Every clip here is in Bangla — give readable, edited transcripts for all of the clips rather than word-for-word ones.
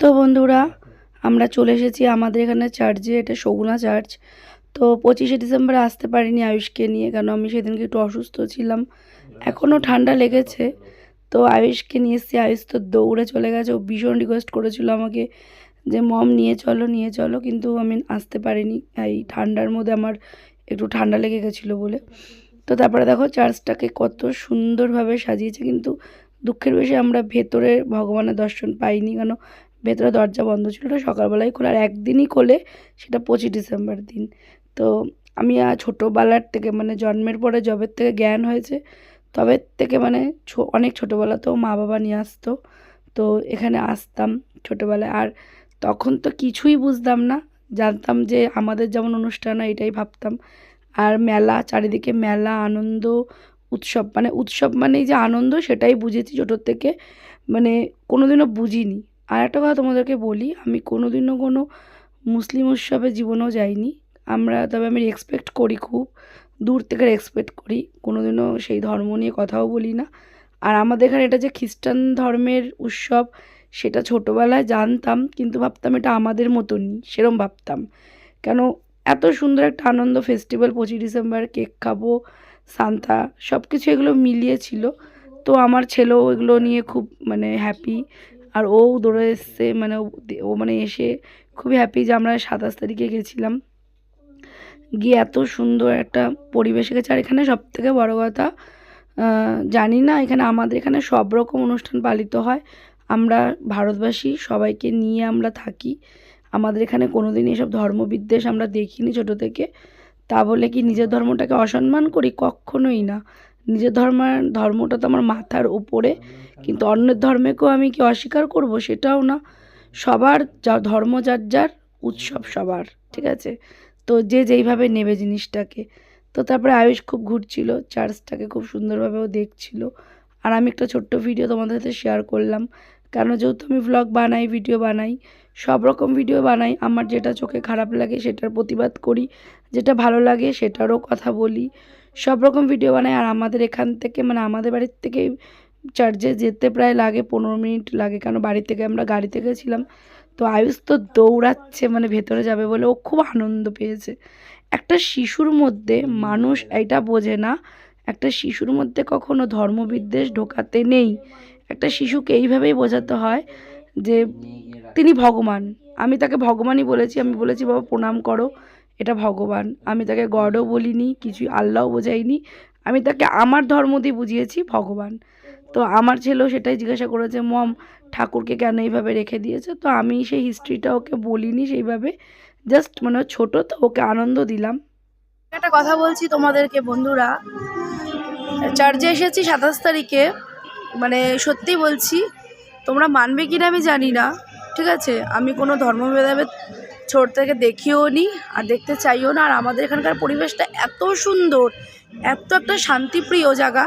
তো বন্ধুরা, আমরা চলে এসেছি আমাদের এখানে চার্চে। এটা সগুনা চার্চ। তো 25শে ডিসেম্বরে আসতে পারিনি আয়ুষকে নিয়ে, কারণ আমি সেদিনকে একটু অসুস্থ ছিলাম, এখনও ঠান্ডা লেগেছে। তো আয়ুষকে নিয়ে এসেছি। আয়ুষ তো দৌড়ে চলে গেছে। ও ভীষণ রিকোয়েস্ট করেছিল আমাকে যে মম নিয়ে চলো নিয়ে চলো, কিন্তু আমি আসতে পারিনি এই ঠান্ডার মধ্যে। আমার একটু ঠান্ডা লেগে গেছিলো বলে। তো তারপরে দেখো চার্চটাকে কত সুন্দরভাবে সাজিয়েছে, কিন্তু দুঃখের বিষয়ে আমরা ভেতরে ভগবানের দর্শন পাইনি, কেন ভেতরে দরজা বন্ধ ছিল। ওটা সকালবেলায় খোলে, আর একদিনই খোলে, সেটা 25 ডিসেম্বর দিন। তো আমি ছোটোবেলার থেকে, মানে জন্মের পরে যবের থেকে জ্ঞান হয়েছে তবে থেকে, মানে অনেক ছোটোবেলাতেও মা বাবা নিয়ে আসতো। তো এখানে আসতাম ছোটোবেলায়। আর তখন তো কিছুই বুঝতাম না, জানতাম যে আমাদের যেমন অনুষ্ঠান হয় এটাই ভাবতাম। আর মেলা, চারিদিকে মেলা, আনন্দ, উৎসব, মানে উৎসব মানেই যে আনন্দ সেটাই বুঝেছি ছোটোর থেকে, মানে কোনোদিনও বুঝিনি। আর একটা কথা তোমাদেরকে বলি, আমি কোনোদিনও কোনো মুসলিম উৎসবে জীবনেও যাইনি। তবে আমি রেসপেক্ট করি, খুব দূর থেকে রেসপেক্ট করি, কোনোদিনও সেই ধর্ম নিয়ে কথাও বলি না। আর আমাদের এখানে এটা যে খ্রিস্টান ধর্মের উৎসব, সেটা ছোটোবেলায় জানতাম, কিন্তু ভাবতাম এটা আমাদের মতনই, সেরম ভাবতাম। কেন, এত সুন্দর একটা আনন্দ ফেস্টিভ্যাল, 25 ডিসেম্বর, কেক খাবো, সান্তা, সব কিছু এগুলো মিলিয়ে ছিল। তো আমার ছেলেও এগুলো নিয়ে খুব মানে হ্যাপি। আর ও দৌড়ে এসছে, মানে ও মানে এসে খুবই হ্যাপি যে আমরা 27 তারিখে গেছিলাম, গিয়ে এত সুন্দর একটা পরিবেশে গেছে। আর এখানে সবথেকে বড় কথা, জানি না, এখানে আমাদের এখানে সব রকম অনুষ্ঠান পালিত হয়। আমরা ভারতবাসী, সবাইকে নিয়ে আমরা থাকি। আমাদের এখানে কোনোদিন এসব ধর্মবিদ্বেষ আমরা দেখিনি ছোটো থেকে। তা বলে কি নিজের ধর্মটাকে অসম্মান করি? কক্ষনোই না। নিজের ধর্মটা তো আমার মাথার ওপরে, কিন্তু অন্যের ধর্মকেও আমি কি অস্বীকার করব? সেটাও না। সবার যা ধর্ম, যার যার উৎসব সবার, ঠিক আছে? তো যে যেইভাবে নেবে জিনিসটাকে। তো তারপরে আয়ুষ খুব ঘুরছিল চার্চটাকে, খুব সুন্দরভাবে ও দেখছিল। আর আমি একটা ছোট্ট ভিডিও তোমাদের সাথে শেয়ার করলাম, কেন যেহেতু আমি ভ্লগ বানাই, ভিডিও বানাই, সব রকম ভিডিও বানাই। আমার যেটা চোখে খারাপ লাগে সেটার প্রতিবাদ করি, যেটা ভালো লাগে সেটারও কথা বলি, সব রকম ভিডিও বানাই। আর আমাদের এখান থেকে, মানে আমাদের বাড়ির থেকে চার্চে যেতে প্রায় লাগে 15 মিনিট লাগে, কেন বাড়ি থেকে আমরা গাড়িতে গেছিলাম। তো আয়ুষ তো দৌড়াচ্ছে, মানে ভেতরে যাবে বলে, ও খুব আনন্দ পেয়েছে। একটা শিশুর মধ্যে, মানুষ এটা বোঝে না, একটা শিশুর মধ্যে কখনো ধর্মবিদ্বেষ ঢোকাতে নেই। একটা শিশুকে এইভাবেই বোঝাতে হয় যে তিনি ভগবান। আমি তাকে ভগবানই বলেছি, আমি বলেছি বাবা প্রণাম করো, এটা ভগবান। আমি তাকে গডও বলিনি, কিছুই আল্লাহও বোঝাইনি, আমি তাকে আমার ধর্ম দিয়ে বুঝিয়েছি ভগবান। তো আমার ছেলেও সেটাই জিজ্ঞাসা করেছে, মম ঠাকুরকে কেন এইভাবে রেখে দিয়েছে? তো আমি সেই হিস্ট্রিটা ওকে বলিনি সেইভাবে, জাস্ট মানে ও ছোটো তো, ওকে আনন্দ দিলাম। একটা কথা বলছি তোমাদেরকে বন্ধুরা, চার্চে এসেছি 27 তারিখে, মানে সত্যি বলছি, তোমরা মানবে কি না আমি জানি না, ঠিক আছে? আমি কোনো ধর্মভেদাভেদ ছোট থেকে দেখিও নি, আর দেখতে চাইও না। আর আমাদের এখানকার পরিবেশটা এত সুন্দর, এত একটা শান্তিপ্রিয় জায়গা,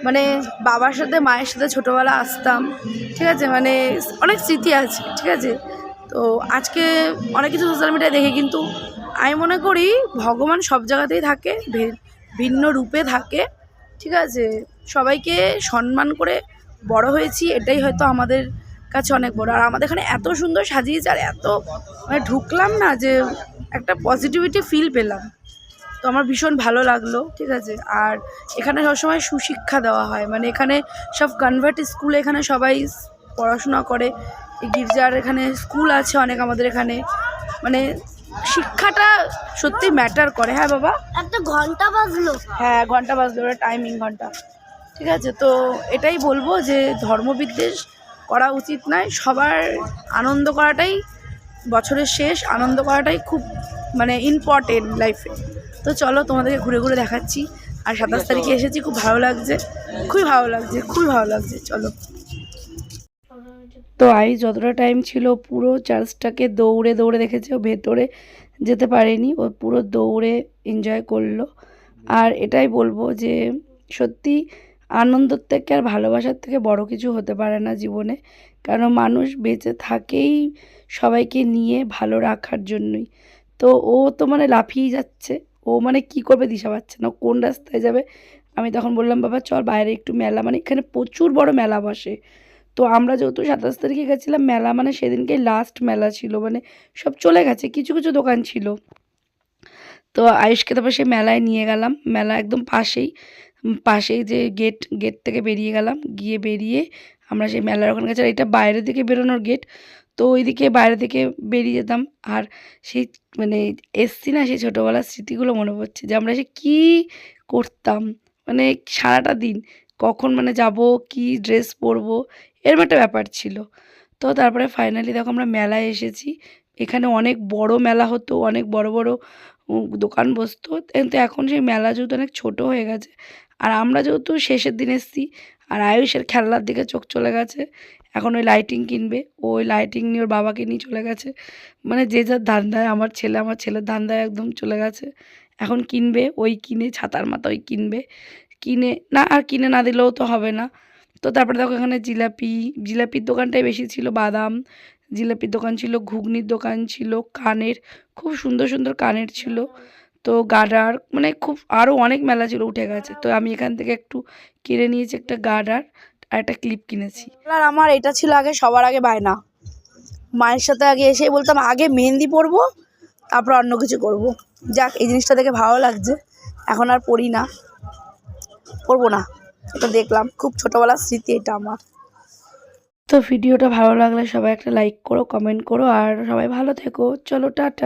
মানে বাবার সাথে মায়ের সাথে ছোটোবেলা আসতাম, ঠিক আছে? মানে অনেক স্মৃতি আছে, ঠিক আছে? তো আজকে অনেক কিছু সোশ্যাল মিডিয়ায় দেখে, কিন্তু আমি মনে করি ভগবান সব জায়গাতেই থাকে, ভিন্ন রূপে থাকে, ঠিক আছে? সবাইকে সম্মান করে বড় হয়েছি, এটাই হয়তো আমাদের কাছে অনেক বড়। আর আমাদের এখানে এত সুন্দর সাজিয়েছে, আর এত মানে ঢুকলাম না যে একটা পজিটিভিটি ফিল পেলাম। তো আমার ভীষণ ভালো লাগলো, ঠিক আছে? আর এখানে সবসময় সুশিক্ষা দেওয়া হয়, মানে এখানে সব কনভার্ট স্কুলে এখানে সবাই পড়াশোনা করে। এই গির্জার এখানে স্কুল আছে অনেক আমাদের এখানে, মানে শিক্ষাটা সত্যি ম্যাটার করে। হ্যাঁ বাবা, একটা ঘন্টা বাজলো। হ্যাঁ ঘন্টা বাজলো, ওটা টাইমিং ঘন্টা, ঠিক আছে? তো এটাই বলবো যে ধর্মবিদ্বেষ করা উচিত নয়। সবার আনন্দ করাটাই বছরের শেষ, আনন্দ করাটাই খুব মানে ইম্পর্টেন্ট লাইফে। তো চলো তোমাদেরকে ঘুরে ঘুরে দেখাচ্ছি। আর 27 তারিখে এসেছি, খুব ভালো লাগছে, খুবই ভালো লাগছে, খুবই ভালো লাগছে। চলো। তো যতটা টাইম ছিল পুরো চার্চটাকে দৌড়ে দৌড়ে দেখেছে, ও ভেতরে যেতে পারেনি, ও পুরো দৌড়ে এনজয় করলো। আর এটাই বলবো যে সত্যি আনন্দের থেকে আর ভালোবাসার থেকে বড় কিছু হতে পারে না জীবনে, কারণ মানুষ বেঁচে থাকেই সবাইকে নিয়ে ভালো রাখার জন্যই। তো ও তো মানে লাফিয়ে যাচ্ছে, ও মানে কি করবে দিশা পাচ্ছে না, কোন রাস্তায় যাবে। আমি তখন বললাম বাবা চল বাইরে একটু মেলা, মানে এখানে প্রচুর বড় মেলা বসে। তো তো আমরা যেহেতু 27 তারিখে গেছিলাম, মেলা মানে সেদিনকে লাস্ট মেলা ছিল, মানে সব চলে গেছে, কিছু কিছু দোকান ছিল। তো আয়ুষকে তারপর সেই মেলায় নিয়ে গেলাম, মেলা একদম পাশেই যে গেট থেকে বেরিয়ে গেলাম, বেরিয়ে আমরা সেই মেলার ওখানে গেছি। আর এটা বাইরের দিকে বেরোনোর গেট, তো ওইদিকে বাইরে থেকে বেরিয়ে যেতাম। আর সেই মানে এসছি না, সেই ছোটোবেলার স্মৃতিগুলো মনে পড়ছে যে আমরা সে কী করতাম, মানে সারাটা দিন কখন মানে যাব, কি ড্রেস পরবো, এরকম একটা ব্যাপার ছিল। তো তারপরে ফাইনালি দেখো আমরা মেলায় এসেছি। এখানে অনেক বড় মেলা হতো, অনেক বড় বড় দোকান বসতো, কিন্তু এখন সেই মেলা যেহেতু অনেক ছোট হয়ে গেছে, আর আমরা যেহেতু শেষের দিন এসেছি, আর আয়ুষের খেলনার দিকে চোখ চলে গেছে। এখন ওই লাইটিং কিনবে, ওই লাইটিং নিয়ে ওর বাবাকে নিয়ে চলে গেছে, মানে যে যার ধান্দায়। আমার ছেলের ধান্দায় একদম চলে গেছে। এখন কিনবে, ওই কিনে ছাতার মাথা ওই কিনবে, কিনে না দিলেও তো হবে না। তো তারপরে দেখো এখানে জিলাপির দোকানটাই বেশি ছিল, বাদাম জিলাপির দোকান ছিল, ঘুগনির দোকান ছিল, কানের খুব সুন্দর সুন্দর কানের ছিল, তো গার্ডার, মানে খুব আরও অনেক মেলা ছিল, উঠে গেছে। তো আমি এখান থেকে একটু কিনে নিয়েছি, একটা গার্ডার আর একটা ক্লিপ কিনেছি। আর আমার এটা ছিল আগে সবার আগে বায়না, মায়ের সাথে আগে এসেই বলতাম আগে মেহেন্দি পরবো তারপর অন্য কিছু করব। যাক, এই জিনিসটা দেখে ভালো লাগছে। এখন আর পরবো না, এটা দেখলাম, খুব ছোটোবেলার স্মৃতি এটা আমার। তো ভিডিওটা ভালো লাগলে সবাই একটা লাইক করো, কমেন্ট করো, আর সবাই ভালো থেকো। চলো টাটা।